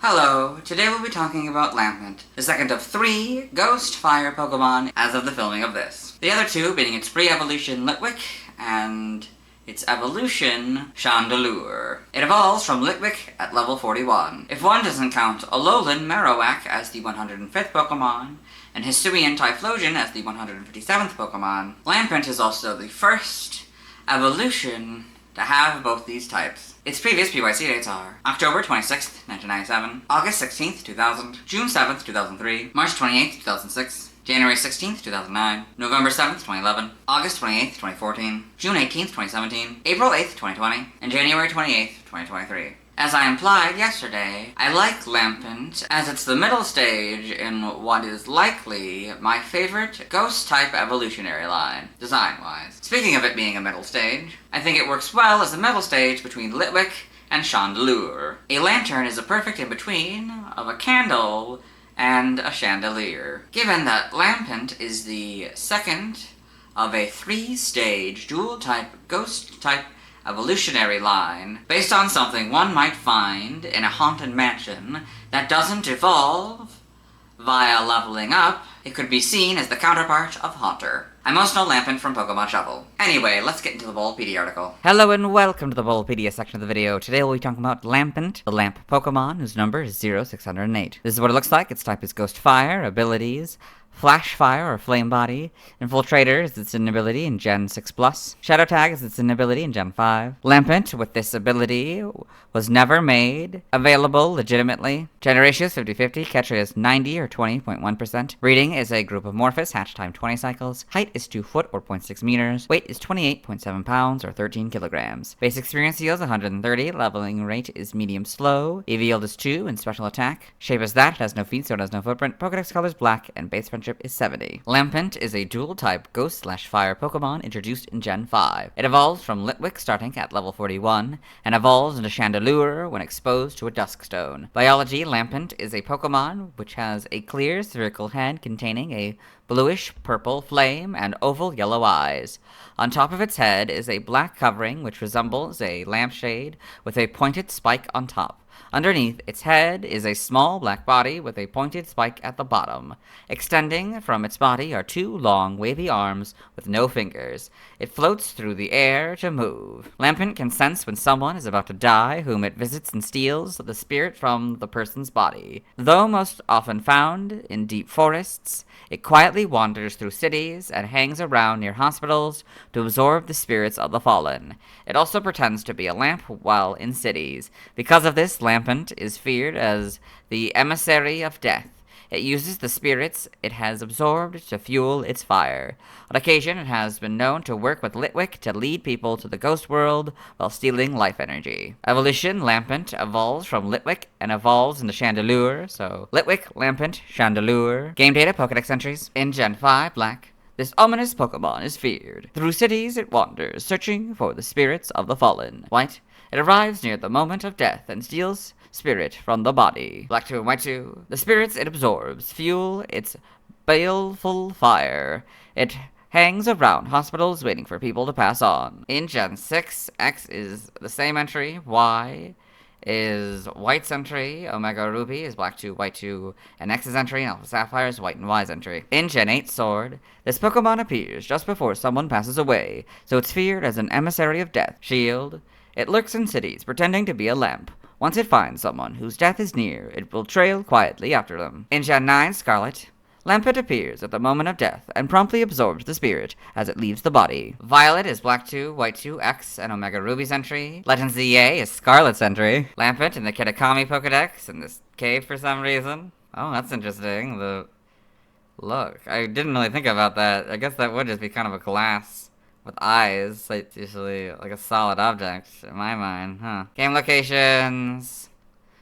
Hello, today we'll be talking about Lampent, the second of 3 Ghost Fire Pokemon as of the filming of this. The other two being its pre-evolution Litwick and its evolution Chandelure. It evolves from Litwick at level 41. If one doesn't count Alolan Marowak as the 105th Pokemon, and Hisuian Typhlosion as the 157th Pokemon, Lampent is also the first evolution to have both these types. Its previous PYC dates are October 26th, 1997, August 16th, 2000, June 7th, 2003, March 28th, 2006, January 16th, 2009, November 7th, 2011, August 28th, 2014, June 18th, 2017, April 8th, 2020, and January 28th, 2023. As I implied yesterday, I like Lampent as it's the middle stage in what is likely my favorite ghost-type evolutionary line, design-wise. Speaking of it being a middle stage, I think it works well as a middle stage between Litwick and Chandelure. A lantern is a perfect in-between of a candle and a chandelier. Given that Lampent is the second of a 3-stage dual-type ghost-type evolutionary line, based on something one might find in a haunted mansion that doesn't evolve via leveling up, it could be seen as the counterpart of Haunter. I most know Lampent from Pokemon Shuffle. Anyway, let's get into the Bulbapedia article. Hello and welcome to the Bulbapedia section of the video. Today we'll be talking about Lampent, the Lamp Pokemon, whose number is 0608. This is what it looks like. Its type is Ghost Fire, abilities, Flash Fire or Flame Body. Infiltrator is its ability in Gen 6+. Shadow Tag is its ability in Gen 5. Lampent, with this ability, was never made available legitimately. Gender ratio is 50-50. Catch rate is 90 or 20.1%. Breeding is a group of Morphous, hatch time 20 cycles. Height is 2 foot or 0.6 meters. Weight is 28.7 pounds or 13 kilograms. Base experience yield is 130. Leveling rate is medium slow. EV yield is 2 and special attack. Shape is that. It has no feet, so it has no footprint. Pokedex color is black and base friendship is 70. Lampent is a dual-type Ghost/Fire Pokemon introduced in Gen 5. It evolves from Litwick starting at level 41, and evolves into Chandelure when exposed to a Duskstone. Biology: Lampent is a Pokemon which has a clear spherical head containing a bluish-purple flame and oval yellow eyes. On top of its head is a black covering which resembles a lampshade with a pointed spike on top. Underneath its head is a small black body with a pointed spike at the bottom. Extending from its body are 2 long, wavy arms with no fingers. It floats through the air to move. Lampent can sense when someone is about to die, whom it visits and steals the spirit from the person's body. Though most often found in deep forests, it quietly wanders through cities and hangs around near hospitals to absorb the spirits of the fallen. It also pretends to be a lamp while in cities. Because of this, Lampent is feared as the emissary of death. It uses the spirits it has absorbed to fuel its fire. On occasion, it has been known to work with Litwick to lead people to the ghost world while stealing life energy. Evolution: Lampent evolves from Litwick and evolves into Chandelure, so Litwick, Lampent, Chandelure. Game data: Pokedex entries. In Gen 5 Black, this ominous Pokemon is feared. Through cities it wanders, searching for the spirits of the fallen. White, it arrives near the moment of death and steals spirit from the body. Black 2 and White 2. The spirits it absorbs fuel its baleful fire. It hangs around hospitals waiting for people to pass on. In Gen 6, X is the same entry. Y is White's entry. Omega Ruby is Black 2, White 2, and X's entry. And Alpha Sapphire is White and Y's entry. In Gen 8 Sword, this Pokemon appears just before someone passes away, so it's feared as an emissary of death. Shield, it lurks in cities, pretending to be a lamp. Once it finds someone whose death is near, it will trail quietly after them. In Gen 9 Scarlet, Lampent appears at the moment of death and promptly absorbs the spirit as it leaves the body. Violet is Black 2, White 2, X, and Omega Ruby's entry. Legend ZA is Scarlet's entry. Lampent in the Kitakami Pokedex in this cave for some reason. Oh, that's interesting. Look, I didn't really think about that. I guess that would just be kind of a glass with eyes. It's usually like a solid object in my mind, huh? Game locations.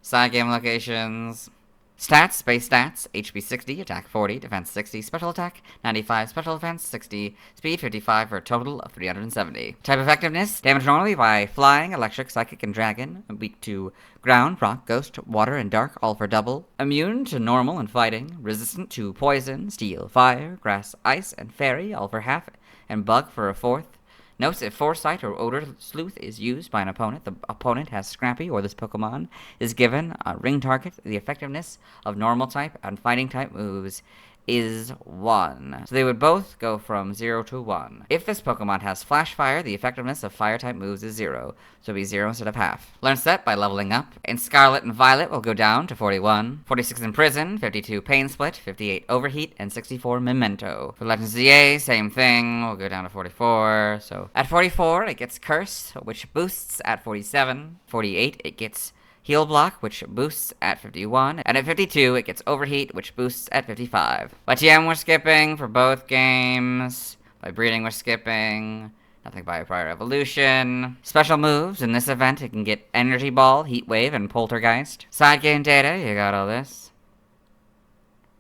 Side game locations. Stats, base stats, HP 60, attack 40, defense 60, special attack 95, special defense 60, speed 55 for a total of 370. Type effectiveness, damage normally by flying, electric, psychic, and dragon. Weak to ground, rock, ghost, water, and dark, all for double. Immune to normal and fighting. Resistant to poison, steel, fire, grass, ice, and fairy, all for half. And bug for a fourth. Notes if Foresight or Odor Sleuth is used by an opponent, the opponent has Scrappy or this Pokemon is given a ring target. The effectiveness of normal type and fighting type moves is 1. So they would both go from 0 to 1. If this Pokemon has Flash Fire, the effectiveness of fire type moves is 0. So it'll be 0 instead of half. Learn set by leveling up. In Scarlet and Violet will go down to 41. 46 Imprison, 52 Pain Split, 58 Overheat, and 64 Memento. For Legends ZA, same thing. We'll go down to 44. So at 44, it gets Curse, which boosts at 47. 48, it gets Heal Block, which boosts at 51, and at 52, it gets Overheat, which boosts at 55. By TM, we're skipping for both games. By Breeding, we're skipping. Nothing by Prior Evolution. Special moves, in this event, it can get Energy Ball, Heat Wave, and Poltergeist. Side game data, you got all this.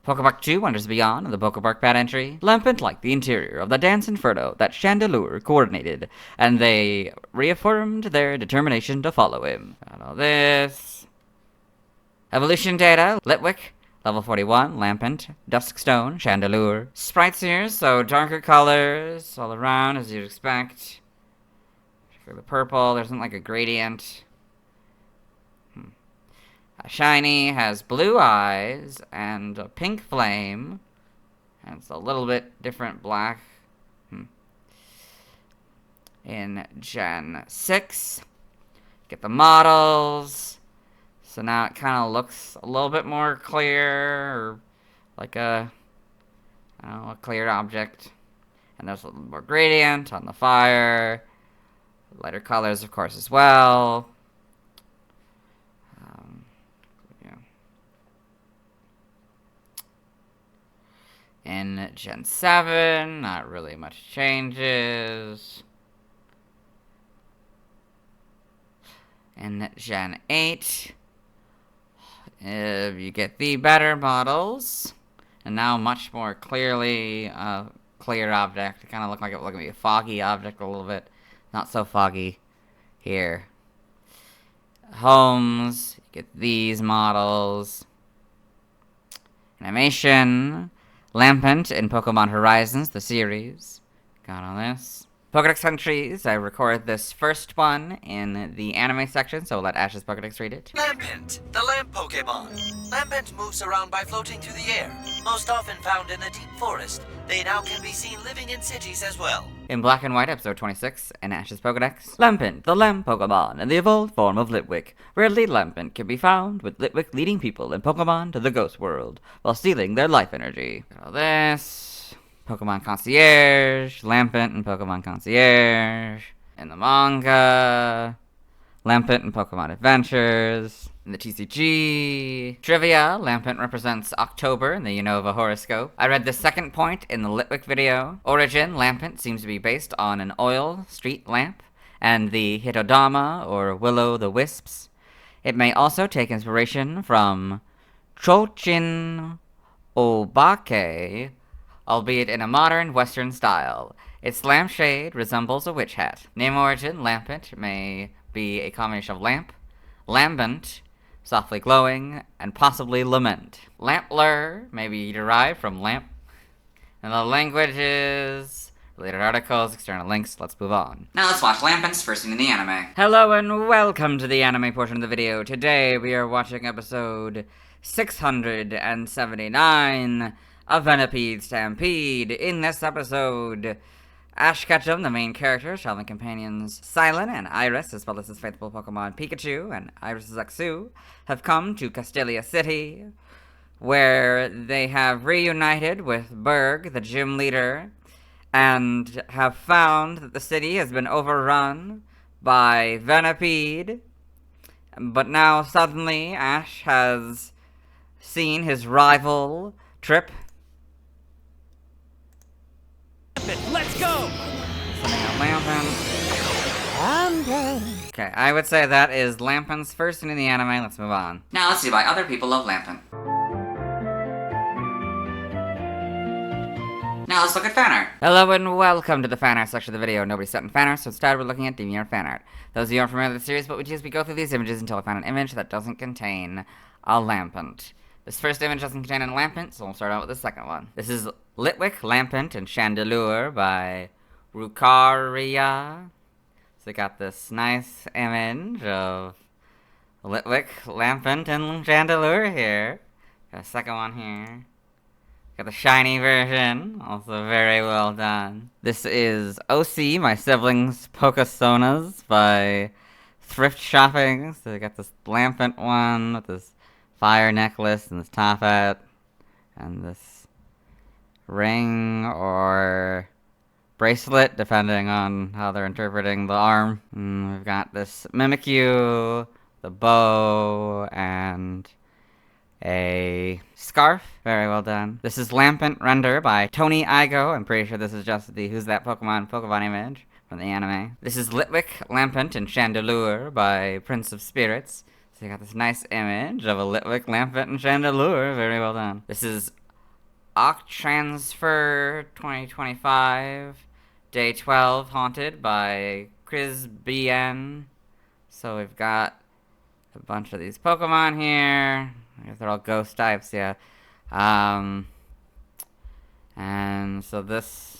Pokebark 2 Wonders Beyond, the Pokebark pad entry. Lampent liked the interior of the Dance Inferno that Chandelure coordinated, and they reaffirmed their determination to follow him. Got all this. Evolution data, Litwick, level 41, Lampent, Duskstone, Chandelure. Sprites here, so darker colors all around, as you'd expect. For the purple, there isn't like a gradient. Shiny has blue eyes and a pink flame. And it's a little bit different black. In Gen 6, get the models. So now it kind of looks a little bit more clear, or like a clear object. And there's a little more gradient on the fire. Lighter colors, of course, as well. In Gen 7, not really much changes. In Gen 8, you get the better models. And now much more clearly clear object. It kind of looked like it was going to be a foggy object a little bit. Not so foggy here. Homes, you get these models. Animation. Lampent in Pokemon Horizons, the series. Got all this. Pokedex entries. I record this first one in the anime section, so we'll let Ash's Pokedex read it. Lampent, the lamp Pokemon. Lampent moves around by floating through the air, most often found in the deep forest. They now can be seen living in cities as well. In Black and White, episode 26, in Ash's Pokedex. Lampent, the lamp Pokemon, and the evolved form of Litwick. Rarely Lampent can be found, with Litwick leading people and Pokemon to the ghost world, while stealing their life energy. Got all this. Pokemon Concierge, Lampent and Pokemon Concierge. In the manga, Lampent and Pokemon Adventures. In the TCG trivia, Lampent represents October in the Unova horoscope. I read the second point in the Litwick video. Origin, Lampent seems to be based on an oil street lamp and the Hitodama, or Will-o'-the-Wisps. It may also take inspiration from Chochin Obake, albeit in a modern Western style. Its lampshade resembles a witch hat. Name origin, Lampent may be a combination of lamp, lambent, softly glowing, and possibly lament. Lampler may be derived from lamp. And the languages, related articles, external links. Let's move on. Now let's watch Lampent's first scene in the anime. Hello and welcome to the anime portion of the video. Today we are watching episode 679 of Venipede Stampede. In this episode, Ash Ketchum, the main character, traveling companions Silent and Iris, as well as his faithful Pokemon Pikachu and Iris' Aksu, have come to Castelia City, where they have reunited with Berg, the gym leader, and have found that the city has been overrun by Venipede. But now, suddenly, Ash has seen his rival, Trip. Let's go! Lampent. Okay, I would say that is Lampent's first scene in the anime. Let's move on. Now let's see why other people love Lampent. Now let's look at fan art. Hello and welcome to the fan art section of the video. Nobody's set in fan art, so instead we're looking at DeviantArt fan art. Those of you aren't familiar with the series, what we do is we go through these images until we find an image that doesn't contain a Lampent. This first image doesn't contain a Lampent, so we'll start out with the second one. This is Litwick, Lampent, and Chandelure by Rucaria. So we got this nice image of Litwick, Lampent, and Chandelure here. Got a second one here. Got the shiny version, also very well done. This is OC, my siblings' Pokesonas by Thrift Shopping. So we got this Lampent one with this fire necklace and this top hat. And this ring or bracelet, depending on how they're interpreting the arm. And we've got this Mimikyu, the bow, and a scarf. Very well done. This is Lampent Render by Tony Igo. I'm pretty sure this is just the Who's That Pokemon image from the anime. This is Litwick, Lampent, and Chandelure by Prince of Spirits. So you got this nice image of a Litwick, Lampent, and Chandelure. Very well done. This is Oct Transfer 2025, Day 12, Haunted by Chris BN. So we've got a bunch of these Pokemon here. I guess they're all ghost types, yeah. And so this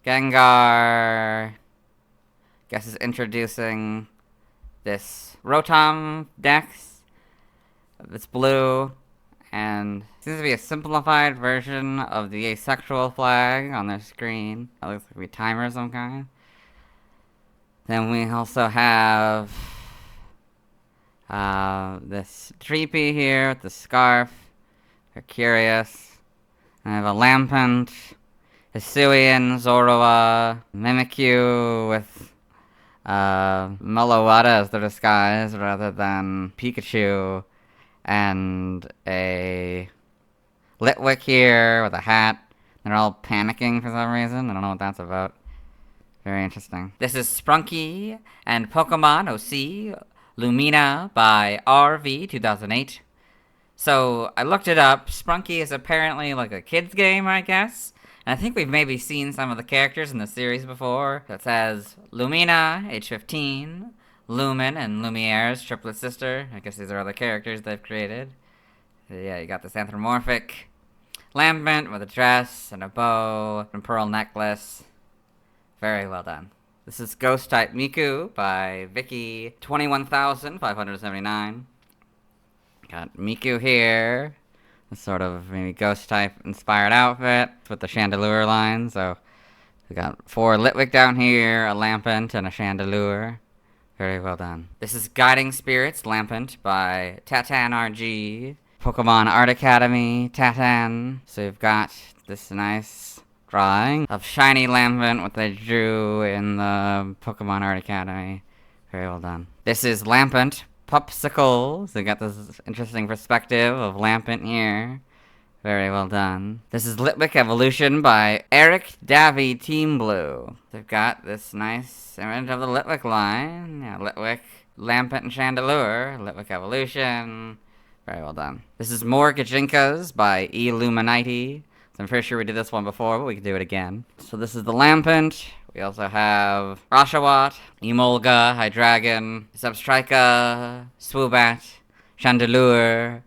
Gengar, I guess, is introducing this Rotom Dex. It's blue, and seems to be a simplified version of the asexual flag on their screen. That looks like a timer of some kind. Then we also have this Treepy here with the scarf. They're curious. I have a Lampent, Hisuian, Zorua, Mimikyu with Meloetta as their disguise rather than Pikachu, and a Litwick here with a hat. They're all panicking for some reason. I don't know what that's about. Very interesting. This is Sprunky and Pokemon OC Lumina by RV 2008. So I looked it up. Sprunky is apparently like a kid's game, I guess. And I think we've maybe seen some of the characters in the series before. It says Lumina, age 15, Lumen and Lumiere's triplet sister. I guess these are other characters they've created. So yeah, you got this anthropomorphic Lampent with a dress and a bow and pearl necklace. Very well done. This is Ghost Type Miku by Vicky 21,579. Got Miku here. A sort of maybe Ghost Type inspired outfit with the Chandelure line. So we got 4 Litwick down here, a Lampent, and a Chandelure. Very well done. This is Guiding Spirits Lampent by Tatan RG. Pokemon Art Academy, Tatan. So we've got this nice drawing of shiny Lampent, what they drew in the Pokemon Art Academy. Very well done. This is Lampent Popsicle. So we got this interesting perspective of Lampent here. Very well done. This is Litwick Evolution by Eric Davy Team Blue. They've got this nice image of the Litwick line. Yeah, Litwick, Lampent, and Chandelure. Litwick Evolution. Very well done. This is more Gajinkas by Illuminati. So I'm pretty sure we did this one before, but we can do it again. So this is the Lampent. We also have Oshawott, Emolga, Hydreigon, Substrika, Swoobat, Chandelure,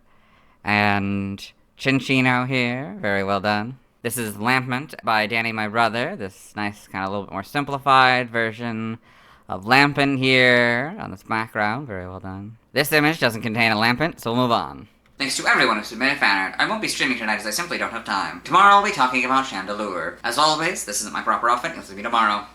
and Chinchino here. Very well done. This is Lampent by Danny My Brother. This nice, kind of a little bit more simplified version of Lampent here on this background. Very well done. This image doesn't contain a Lampent, so we'll move on. Thanks to everyone who submitted fan art. I won't be streaming tonight as I simply don't have time. Tomorrow I'll be talking about Chandelure. As always, this isn't my proper outfit. You'll see me tomorrow.